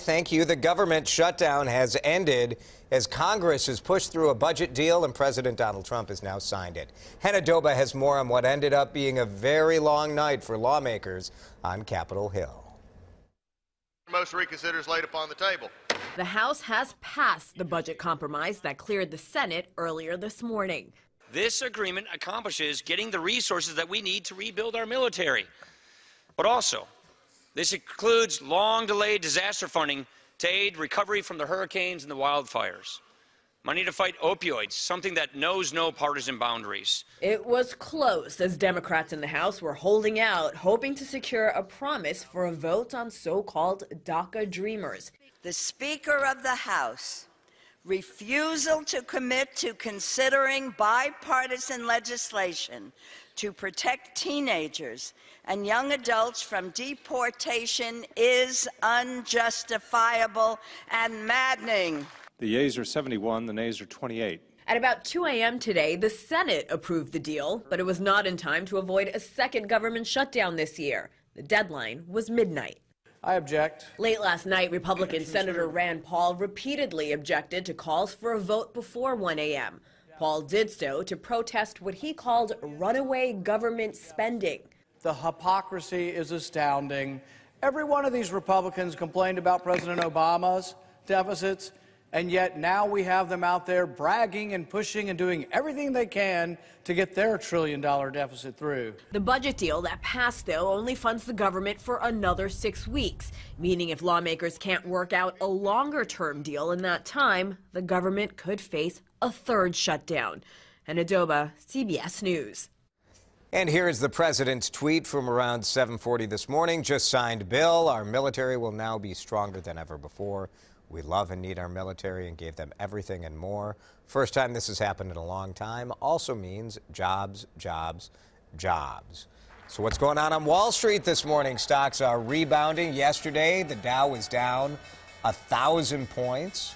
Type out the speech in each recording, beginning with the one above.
Thank you. The government shutdown has ended as Congress has pushed through a budget deal and President Donald Trump has now signed it. Hannah Doba has more on what ended up being a very long night for lawmakers on Capitol Hill. Most reconsiders laid upon the table. The House has passed the budget compromise that cleared the Senate earlier this morning. This agreement accomplishes getting the resources that we need to rebuild our military. But also, this includes long-delayed disaster funding to aid recovery from the hurricanes and the wildfires. Money to fight opioids, something that knows no partisan boundaries. It was close as Democrats in the House were holding out, hoping to secure a promise for a vote on so-called DACA dreamers. The Speaker of the House refusal to commit to considering bipartisan legislation to protect teenagers and young adults from deportation is unjustifiable and maddening. The yeas are 71, the nays are 28. At about 2 a.m. today, the Senate approved the deal, but it was not in time to avoid a second government shutdown this year. The deadline was midnight. I object. Late last night, Republican Senator Rand Paul repeatedly objected to calls for a vote before 1 a.m. Paul did so to protest what he called runaway government spending. The hypocrisy is astounding. Every one of these Republicans complained about President Obama's deficits, and yet now we have them out there bragging and pushing and doing everything they can to get their $1 trillion deficit through. The budget deal that passed, though, only funds the government for another 6 weeks, meaning if lawmakers can't work out a longer-term deal in that time, the government could face a third shutdown. Hannah Doba, CBS News. And here is the president's tweet from around 7:40 this morning. Just signed bill. Our military will now be stronger than ever before. We love and need our military and gave them everything and more. First time this has happened in a long time. Also means jobs, jobs, jobs. So what's going on Wall Street this morning? Stocks are rebounding. Yesterday, the Dow was down 1,000 points.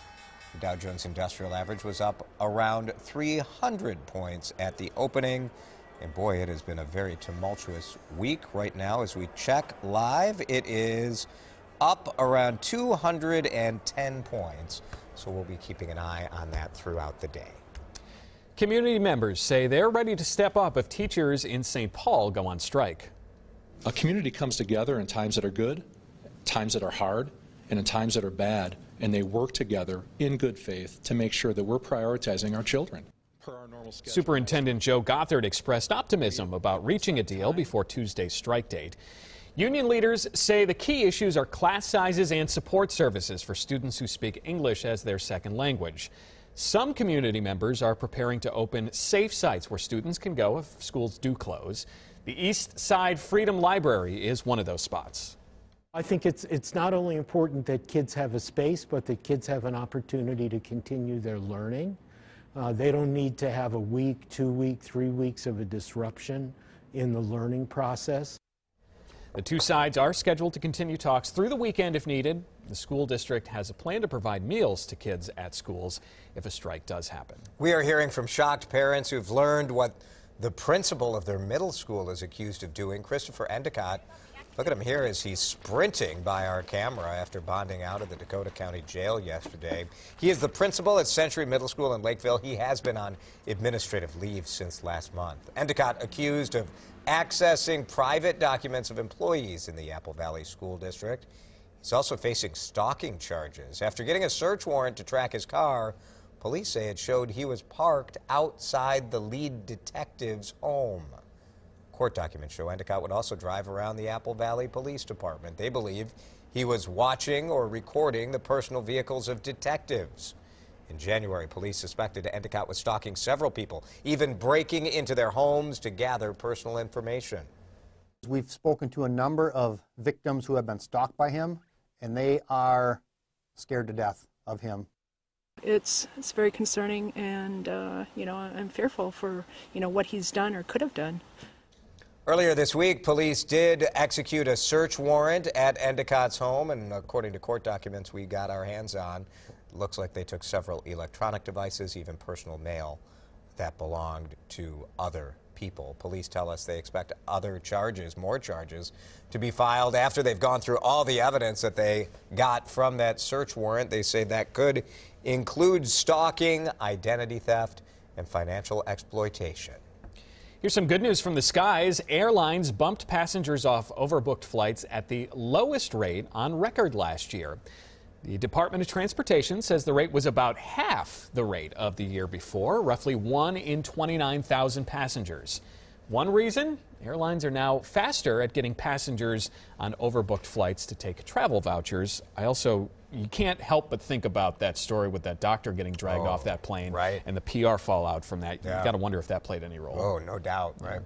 The Dow Jones Industrial Average was up around 300 points at the opening. And boy, it has been a very tumultuous week right now. As we check live, it is up around 210 points. So we'll be keeping an eye on that throughout the day. Community members say they're ready to step up if teachers in St. Paul go on strike. A community comes together in times that are good, times that are hard, and in times that are bad, and they work together in good faith to make sure that we're prioritizing our children. Superintendent Joe Gothard expressed optimism about reaching a deal before Tuesday's strike date. Union leaders say the key issues are class sizes and support services for students who speak English as their second language. Some community members are preparing to open safe sites where students can go if schools do close. The East Side Freedom Library is one of those spots. I think it's not only important that kids have a space, but that kids have an opportunity to continue their learning. They don't need to have a week, 2 weeks, 3 weeks of a disruption in the learning process. The two sides are scheduled to continue talks through the weekend if needed. The school district has a plan to provide meals to kids at schools if a strike does happen. We are hearing from shocked parents who've learned what the principal of their middle school is accused of doing. Christopher Endicott, look at him here as he's sprinting by our camera after bonding out of the Dakota County Jail yesterday. He is the principal at Century Middle School in Lakeville. He has been on administrative leave since last month. Endicott accused of accessing private documents of employees in the Apple Valley School District. He's also facing stalking charges. After getting a search warrant to track his car, police say it showed he was parked outside the lead detective's home. Court documents show Endicott would also drive around the Apple Valley Police Department. They believe he was watching or recording the personal vehicles of detectives. In January, police suspected Endicott was stalking several people, even breaking into their homes to gather personal information. We've spoken to a number of victims who have been stalked by him, and they are scared to death of him. It's very concerning, and I'm fearful for what he's done or could have done. Earlier this week, police did execute a search warrant at Endicott's home, and according to court documents we got our hands on, it looks like they took several electronic devices, even personal mail that belonged to other people. Police tell us they expect other charges, more charges, to be filed after they've gone through all the evidence that they got from that search warrant. They say that could include stalking, identity theft, and financial exploitation. Here's some good news from the skies. Airlines bumped passengers off overbooked flights at the lowest rate on record last year. The Department of Transportation says the rate was about half the rate of the year before, roughly 1 in 29,000 passengers. One reason? Airlines are now faster at getting passengers on overbooked flights to take travel vouchers. You can't help but think about that story with that doctor getting dragged off that plane, right, and the PR fallout from that. Yeah. You got to wonder if that played any role. Oh, no doubt, right?